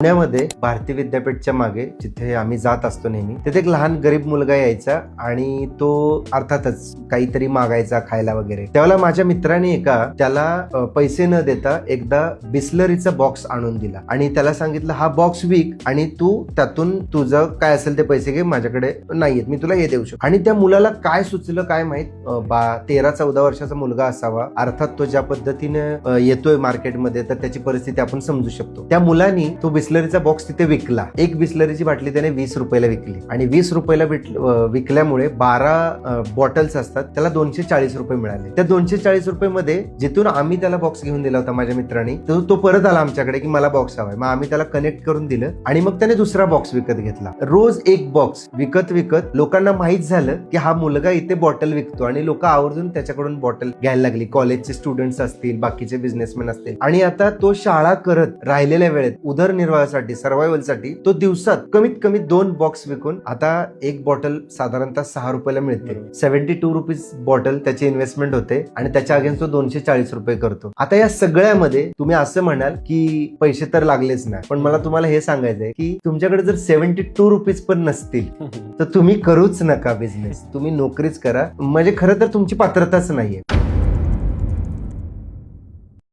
पुण्यामध्ये भारती विद्यापीठच्या मागे जिथे आम्ही जात असतो नेहमी, तिथे एक लहान गरीब मुलगा यायचा आणि तो अर्थातच काहीतरी मागायचा खायला वगैरे. त्यावेळेला माझ्या मित्राने त्याला पैसे न देता एकदा बिस्लरीचा बॉक्स आणून दिला आणि त्याला सांगितलं, हा बॉक्स विक आणि तू त्यातून तुझं काय असेल ते पैसे घे, माझ्याकडे नाहीयेत, मी तुला हे देऊ शकतो. आणि त्या मुलाला काय सुचलं काय माहित, 13-14 वर्षाचा मुलगा असावा. अर्थात तो ज्या पद्धतीने येतोय मार्केटमध्ये तर त्याची परिस्थिती आपण समजू शकतो. त्या मुलांनी तो बिस्लरीचा बॉक्स तिथे विकला. एक बिस्लरीची बाटली त्याने 20 रुपयाला विकली आणि 20 रुपयाला विकल्यामुळे 12 बॉटल्स असतात, त्याला 240 रुपये मिळाले. त्या 240 रुपये मध्ये जिथून आम्ही त्याला बॉक्स घेऊन दिला होता माझ्या मित्रांनी, तो परत आला आमच्याकडे की मला बॉक्स हवाय. मग आम्ही त्याला कनेक्ट करून दिलं आणि मग त्याने दुसरा बॉक्स विकत घेतला. रोज एक बॉक्स विकत लोकांना माहित झालं की हा मुलगा इथे बॉटल विकतो आणि लोक आवर्जून त्याच्याकडून बॉटल घ्यायला लागली. कॉलेजचे स्टुडंट्स असतील, बाकीचे बिझनेसमॅन असतील. आणि आता तो शाळा करत राहिलेल्या वेळेत उदरनिर्वाहासाठी, सर्व्हायव्हलसाठी तो दिवसात कमीत कमी 2 बॉक्स विकून आता एक बॉटल साधारणतः 6 रुपयाला मिळते. 72 रुपीज बॉटल त्याची इन्व्हेस्टमेंट होते आणि त्याच्या अगेन्स्ट तो 240 रुपये करतो. आता या सगळ्यामध्ये तुम्ही असं म्हणाल की पैसे तर लागलेच नाही, पण मला तुम्हाला हे सांगायचंय की तुमच्याकडे जर 72 रुपीज पण नसतील तर तुम्ही करूच नका बिझनेस, तुम्ही नोकरीच करा. म्हणजे खरं तर तुमची पात्रताच नाहीये.